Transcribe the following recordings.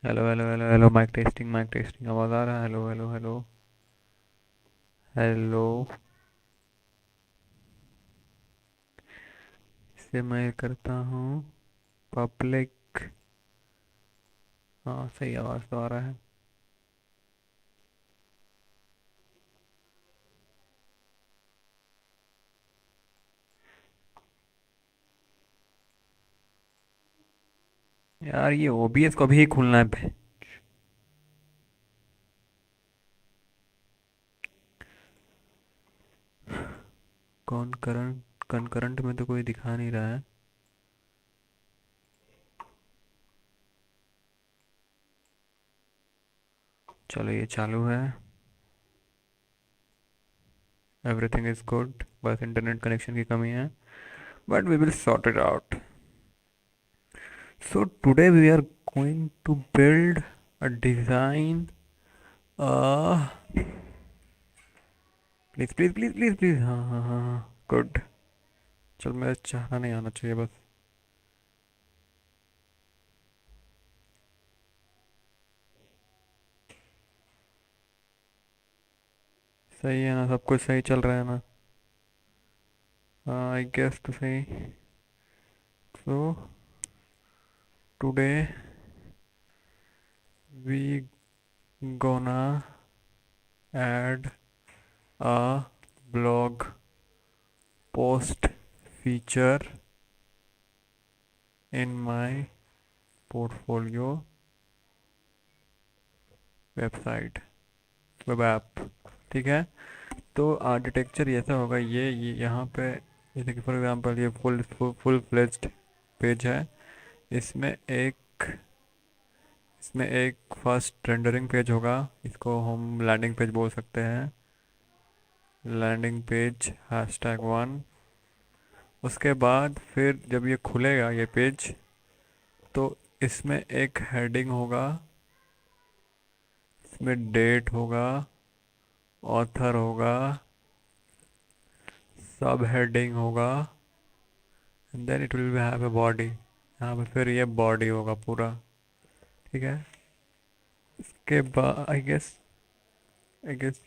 Hello hello hello hello, mic testing, आवाज़ आ रहा है? Hello hello hello hello. इसे मैं करता हूँ पब्लिक। हाँ, सही आवाज़ तो आ रहा है। यार, ये ओबीएस को अभी ही खुलना है। कौन करंट कंकरंट में तो कोई दिखा नहीं रहा है। चलो, ये चालू है। एवरीथिंग इज गुड, बस इंटरनेट कनेक्शन की कमी है। But we will sort it out. So today we are going to build a design. Please please please please please, हाँ हाँ हाँ हाँ, गुड। चल, मेरा चाहना नहीं आना चाहिए बस। सही है ना? सब कुछ सही चल रहा है ना? हाँ, आई गेस तो सही। So today we gonna add a blog post feature in my portfolio website, web app. ठीक है। तो आर्किटेक्चर ऐसा होगा, ये यहाँ पे, जैसे कि फॉर एग्जांपल ये फुल फ्लेज्ड पेज है। इसमें एक इसमें एक फर्स्ट रेंडरिंग पेज होगा। इसको हम लैंडिंग पेज बोल सकते हैं। Landing page #1। उसके बाद फिर जब ये खुलेगा ये पेज, तो इसमें एक हेडिंग होगा। इसमें डेट होगा, ऑथर होगा, सब हेडिंग होगा, and then it will have a body. यहाँ पे फिर ये बॉडी होगा पूरा। ठीक है। इसके बाद आई गेस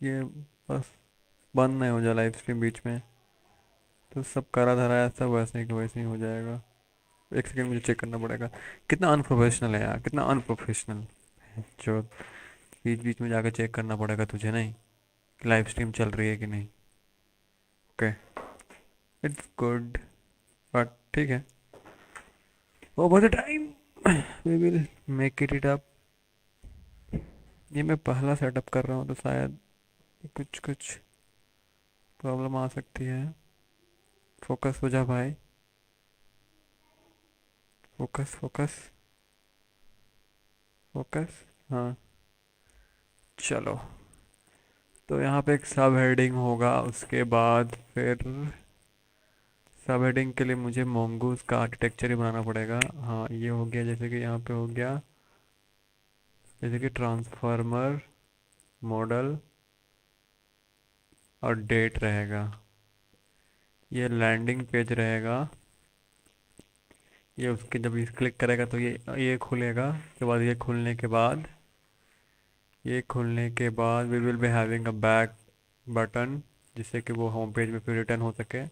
ये बस बंद नहीं हो जाए लाइव स्ट्रीम बीच में। तो सब करा धरा है, सब वैसे ही वैसे ही हो जाएगा। एक सेकंड, मुझे चेक करना पड़ेगा। कितना अनप्रोफेशनल है यार, कितना अनप्रोफेशनल। जो बीच बीच में जाकर चेक करना पड़ेगा तुझे, नहीं कि लाइव स्ट्रीम चल रही है कि नहीं। ओके, इट्स गुड, बट ठीक है। Over the time we will make it up. ये मैं पहला सेटअप कर रहा हूँ, तो शायद कुछ कुछ प्रॉब्लम आ सकती है। फोकस हो जा भाई, फोकस फोकस फोकस। हाँ, चलो। तो यहाँ पे एक सब हेडिंग होगा, उसके बाद फिर सब हेडिंग के लिए मुझे मोंगूज का आर्किटेक्चर ही बनाना पड़ेगा। हाँ, ये हो गया। जैसे कि यहाँ पे हो गया, जैसे कि ट्रांसफार्मर मॉडल और डेट रहेगा। ये लैंडिंग पेज रहेगा। ये उसके जब इस क्लिक करेगा तो ये खुलेगा। उसके बाद ये खुलने के बाद we will be having a back button, जिससे कि वो होम पेज में फिर रिटर्न हो सके।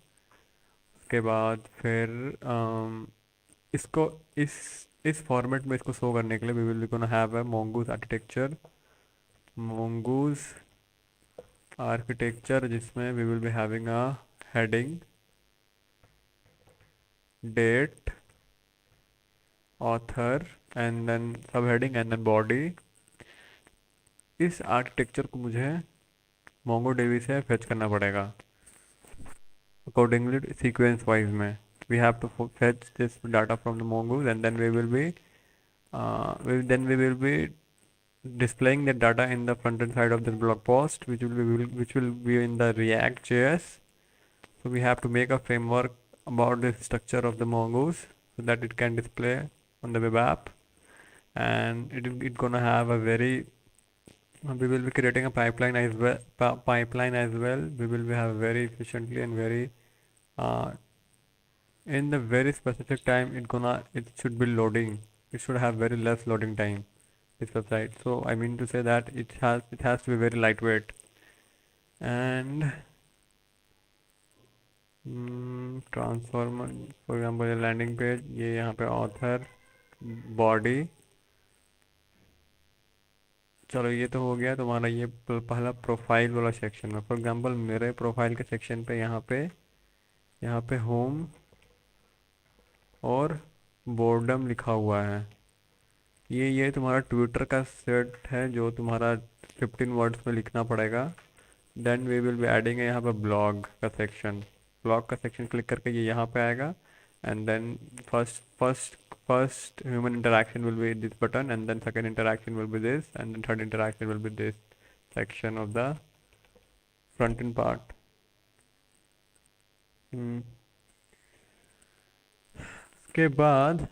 उसके बाद फिर इसको इस फॉर्मेट में इसको शो करने के लिए we will be gonna have a mongoose architecture. Mongoose architecture जिसमें we will be having a heading, date, author, and then subheading and then body. इस आर्किटेक्चर को मुझे मोंगोडीबी से फेच करना पड़ेगा अकॉर्डिंगली सीक्वेंस वाइज में। We have to fetch this data from the mongoose, and then we will be displaying the data in the front end side of this blog post, which will be in the React.js. So we have to make a framework about the structure of the mongoose so that it can display on the web app. And it gonna have a very we will be creating a pipeline as well. We will be have very efficiently and very uh, in the very specific time it should be loading. It should have very less loading time. this website. So I mean to say that it has to be very lightweight. And transformer for example ये landing page, ये यहाँ पे author, body. चलो ये तो हो गया तुम्हारा ये पहला प्रोफाइल वाला सेक्शन में। फॉर एग्जांपल मेरे प्रोफाइल के सेक्शन पे यहाँ पे होम और बोर्डम लिखा हुआ है। ये तुम्हारा ट्विटर का सेट है जो तुम्हारा 15 वर्ड्स में लिखना पड़ेगा। Then we will be adding यहाँ पे ब्लॉग का सेक्शन। ब्लॉग का सेक्शन क्लिक करके ये यहाँ पे आएगा। And then first first first human interaction will be this button, and then second interaction will be this, and then third interaction will be this section of the front end part. उसके बाद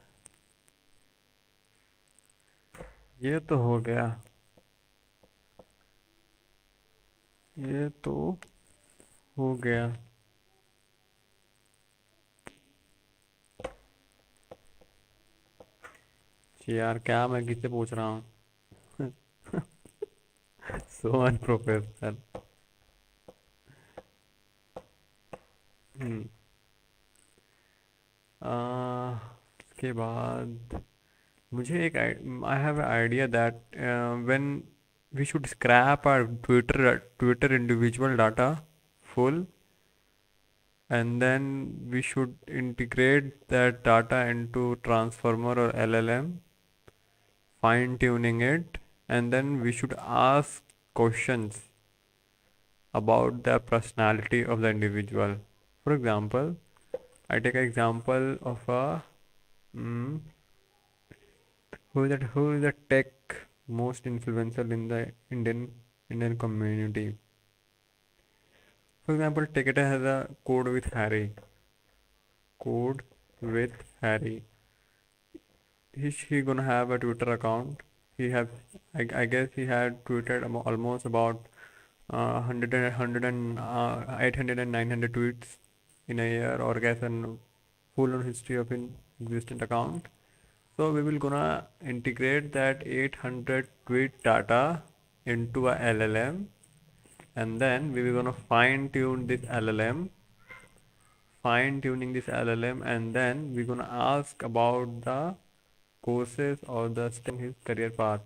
ये तो हो गया, ये तो हो गया। यार क्या मैं किससे पूछ रहा हूँ? सो अनप्रोफेशनल। हम्म उसके बाद मुझे एक I have idea that when we should scrape our Twitter individual data full, and then we should integrate that data into transformer or LLM, fine tuning it, and then we should ask questions about the personality of the individual. For example, I take an example of a mm, who is the tech most influential in the Indian community. For example, take it as a code with Harry. Code with Harry. He gonna have a Twitter account. I guess he had tweeted almost about 800 and 900 tweets in a year, or guess an full on history of an existent account. So we will gonna integrate that 800 tweet data into a LLM, and then we will gonna fine tuning this LLM, and then we're gonna ask about the courses or the his career path,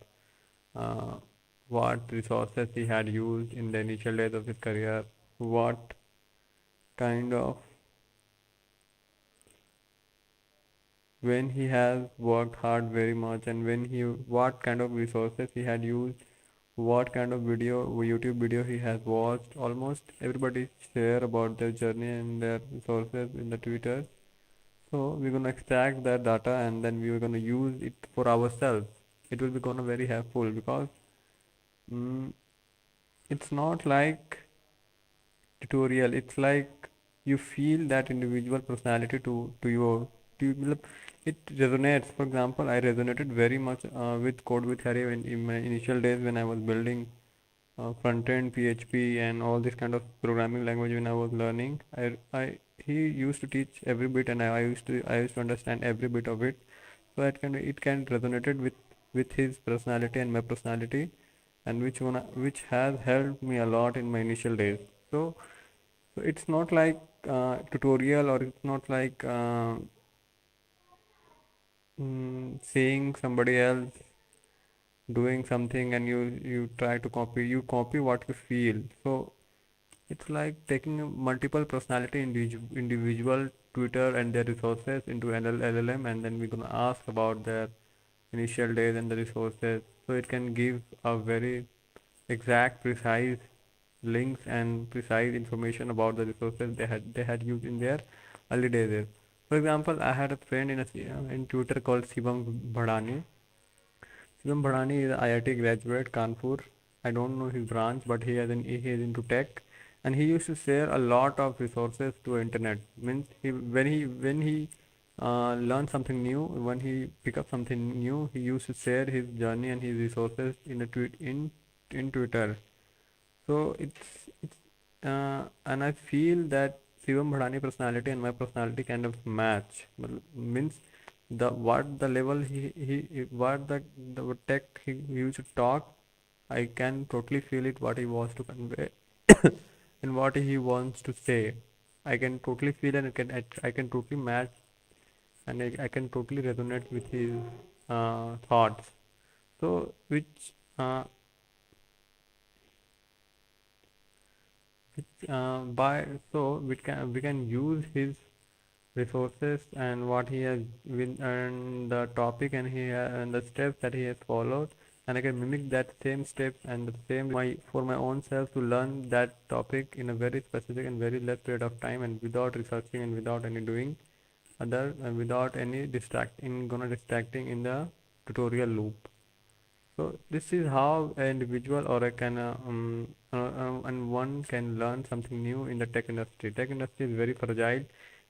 uh, what resources he had used in the initial days of his career, what kind of when he has worked hard very much, and what kind of resources he had used, what kind of YouTube video he has watched. Almost everybody share about their journey and their resources in the Twitter. So we're gonna extract that data, and then we're gonna use it for ourselves. It will be gonna very helpful because mm, it's not like tutorial. It's like you feel that individual personality to it resonates. For example, I resonated very much with Code with Harry in my initial days when I was building front end PHP and all this kind of programming language. When I was learning, I he used to teach every bit, and I used to understand every bit of it. So it can resonated with his personality and my personality, and which has helped me a lot in my initial days. So it's not like tutorial, or it's not like seeing somebody else doing something and you try to copy what you feel. So it's like taking multiple personality individual Twitter and their resources into LLM, and then we're gonna ask about their initial days and the resources, so it can give a very exact, precise links and precise information about the resources they had used in their early days. For example, I had a friend in Twitter called Shivam Bhadani. Shivam Bhadani is an IIT graduate, Kanpur. I don't know his branch, but he is into tech, and he used to share a lot of resources to internet. Means when he learned something new, when he pick up something new, he used to share his journey and his resources in a tweet in Twitter. So and I feel that Shivam Bhadani personality and my personality kind of match. Means the what the level what the tech he used to talk, I can totally feel it what he wants to convey and what he wants to say. I can totally feel and I can totally match and I can totally resonate with his thoughts. So which by so we can use his resources and what he has been and the topic and the steps that he has followed, and I can mimic that same step and the same my for my own self to learn that topic in a very specific and very less period of time and without researching and without any doing other without any distracting in the tutorial loop. So this is how an individual or a can and one can learn something new in the tech industry. Tech industry is very fragile.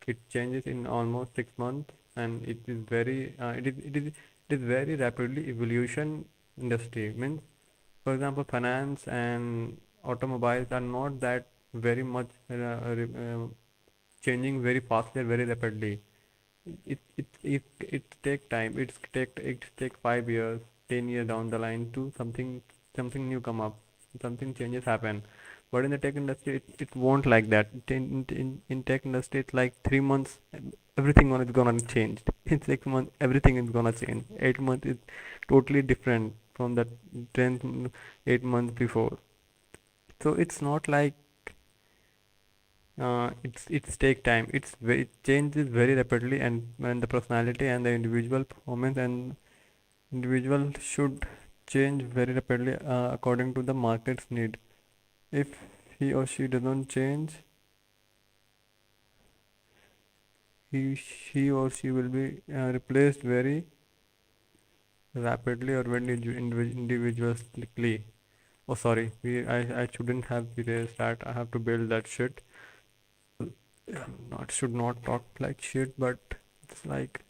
It changes in almost 6 months, and it is very it is very rapidly evolution industry. Means, for example, finance and automobiles are not that very much changing very fastly, very rapidly. It take time. It take 5 years, 10 years down the line to something new come up, something changes happen. But in the tech industry, it won't like that. In tech industry, it's like 3 months, is gonna change. In 6 months, everything is gonna change. 8 months is totally different from the 8 months before. So it's not like it's take time. It changes very rapidly, and the personality and the individual performance and individual should change very rapidly according to the market's need. If he or she doesn't change, he or she will be replaced very rapidly or very individually. Oh, sorry, I shouldn't have erased that. I have to build that shit. Not should not talk like shit, but it's like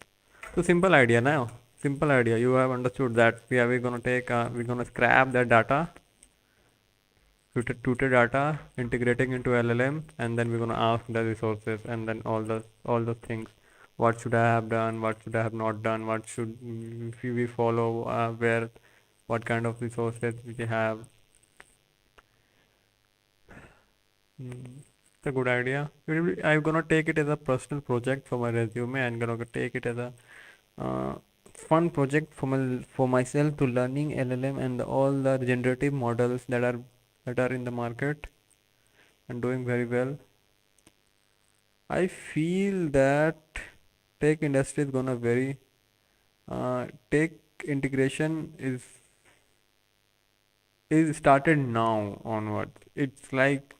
so simple idea now. Simple idea. You have understood that we're gonna we're gonna scrap that data, tutor data, integrating into LLM, and then we're gonna ask the resources and then all the things. What should I have done? What should I have not done? What should if we follow? Where? What kind of resources we have? It's a good idea. I'm gonna take it as a personal project for my resume and gonna take it as a uh, fun project for myself to learning LLM and all the generative models that are in the market and doing very well. I feel that tech industry is gonna very tech integration is started now onwards. It's like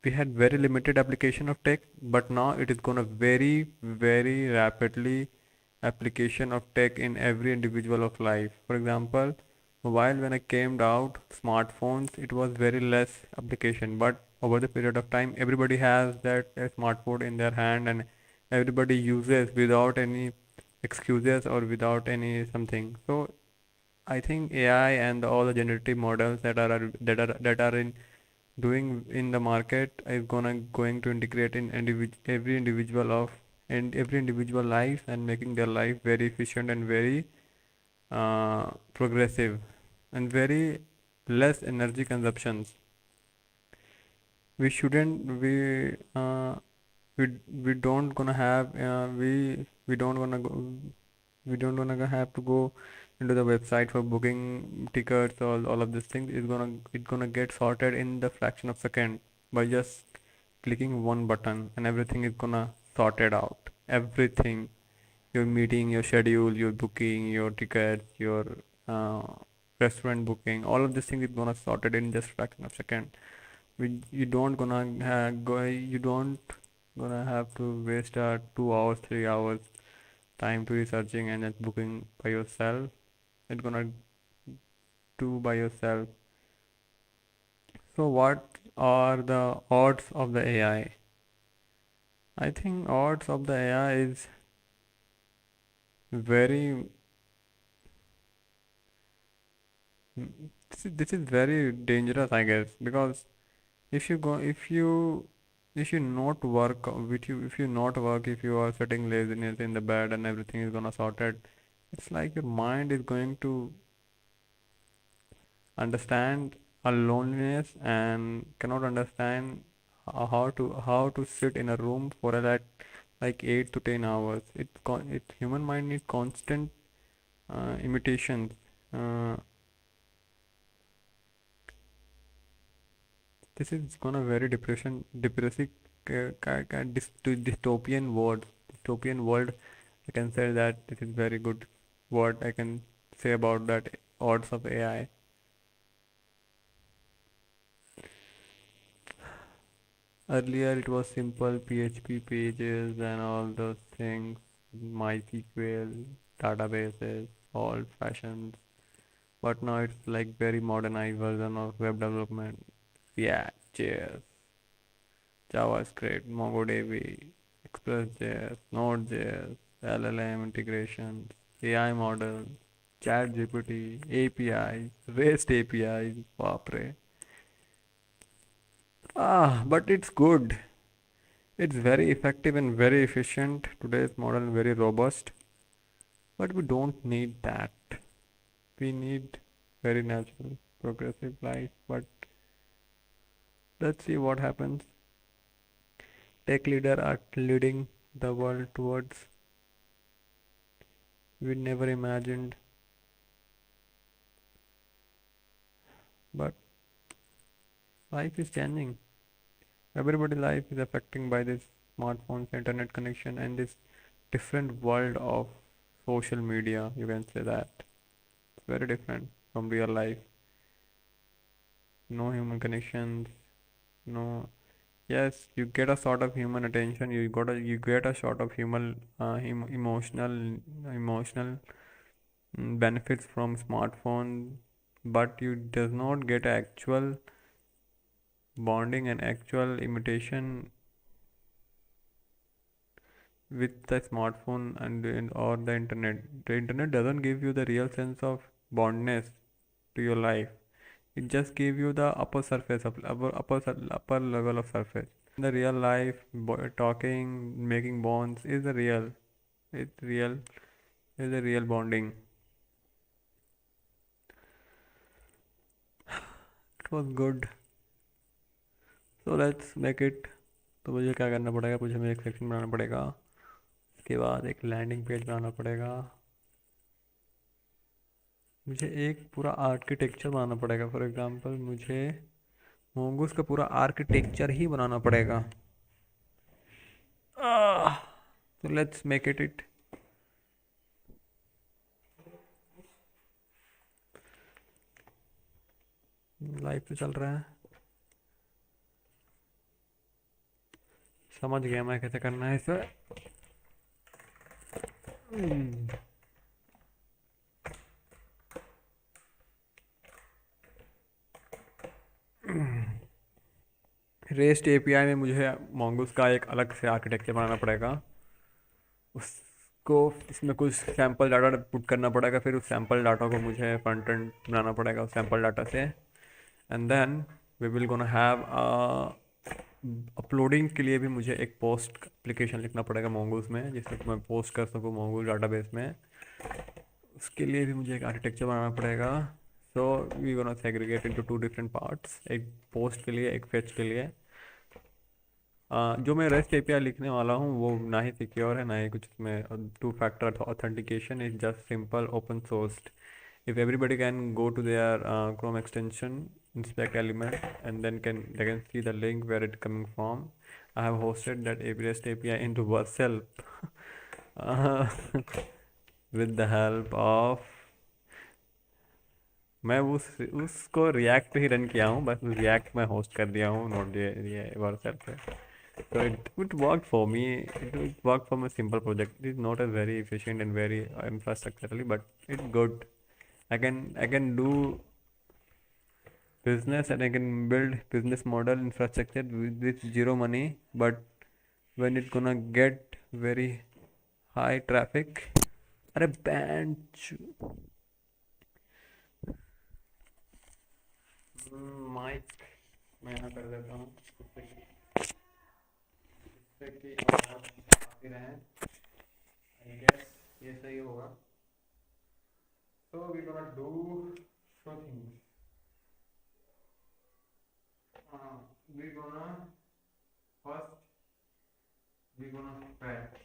we had very limited application of tech, but now it is gonna very, very rapidly application of tech in every individual of life. For example, mobile when I came out, smartphones, it was very less application, but over the period of time, everybody has that smartphone in their hand and everybody uses without any excuses or without any something. So I think AI and all the generative models that are in doing in the market is going to integrate in every individual of and every individual life and making their life very efficient and very progressive and very less energy consumptions. We shouldn't we don't gonna have we don't gonna go we don't gonna have to go into the website for booking tickets. All of these things is gonna get sorted in the fraction of second by just clicking one button, and everything is gonna sorted out. Everything, your meeting, your schedule, your booking, your tickets, your uh, restaurant booking, all of these things is gonna sorted in just fraction of second. You don't you don't gonna have to waste 2 hours, 3 hours time to researching and just booking by yourself. It's gonna do by yourself. So what are the odds of the AI? I think odds of the AI is very this is very dangerous, I guess, because if you if you not work with you if you not work, if you are sitting laziness in the bed and everything is gonna sorted, it's like your mind is going to understand a loneliness and cannot understand how to sit in a room for like 8 to 10 hours. It human mind needs constant imitations. uh, this is gonna very depressing, dystopian world. I can say that this is very good word I can say about that odds of AI. Earlier it was simple PHP pages and all those things, MySQL, databases, old fashioned. But now it's like very modernized version of web development. React, JS, JavaScript, MongoDB, ExpressJS, Node.js, LLM integrations, AI models, ChatGPT, APIs, REST APIs, Baapre. But it's good. It's very effective and very efficient. Today's model very robust, but we don't need that. We need very natural, progressive life. But let's see what happens. Tech leader are leading the world towards we never imagined, but life is changing. Everybody's life is affecting by this smartphones, internet connection, and this different world of social media. You can say that it's very different from real life. No human connections, no. Yes, you get a sort of human attention. You get a sort of human emotional benefits from smartphone, but you does not get actual bonding and actual imitation with the smartphone and or the internet. The internet doesn't give you the real sense of bondness to your life. It just gives you the upper surface of upper level of surface. The real life talking, making bonds is the real. It's real. Is a real bonding. It was good. So let's make it. तो मुझे क्या करना पड़ेगा, मुझे हमें एक section बनाना पड़ेगा, उसके बाद एक लैंडिंग पेज बनाना पड़ेगा, मुझे एक पूरा आर्किटेक्चर बनाना पड़ेगा। फॉर एग्जांपल मुझे मोंगूस का पूरा आर्किटेक्चर ही बनाना पड़ेगा। तो लेट्स मेक इट लाइव तो चल रहा है, समझ गया मैं कैसे करना है इसे। रेस्ट एपीआई में मुझे मोंगूस का एक अलग से आर्किटेक्चर बनाना पड़ेगा, उसको इसमें कुछ सैम्पल डाटा पुट करना पड़ेगा, फिर उस सैम्पल डाटा को मुझे फ्रंट एंड बनाना पड़ेगा उस सैम्पल डाटा से, and then we will gonna have uploading के लिए भी मुझे एक पोस्ट एप्लीकेशन लिखना पड़ेगा मोंगूस में, जिससे कि मैं पोस्ट कर सकूँ मोंगूस डाटाबेस में। उसके लिए भी मुझे एक आर्किटेक्चर बनाना पड़ेगा। So we gonna segregate into two different parts, एक पोस्ट के लिए, एक फेच के लिए। जो मैं रेस्ट एपीआई लिखने वाला हूँ वो ना ही सिक्योर है ना ही कुछ उसमें two factor authentication, is just simple open sourced. If everybody can go to their Chrome extension, inspect element, and then they can see the link where it coming from. I have hosted that REST API into Vercel uh, with the help of मैं उसको react पे ही run किया हूँ, बस react में host कर दिया हूँ नोट ये वर्सेल पे। So it worked for me. It worked for my simple project. It is not a very efficient and very infrastructurally, but it's good. I can do business and I can build business model infrastructure with zero money. But when it's gonna get very high traffic, अरे bench mic मैं यहाँ कर देता हूँ। कि आते रहे, I guess ये सही होगा. So we're gonna do two things. We're gonna first we're gonna fetch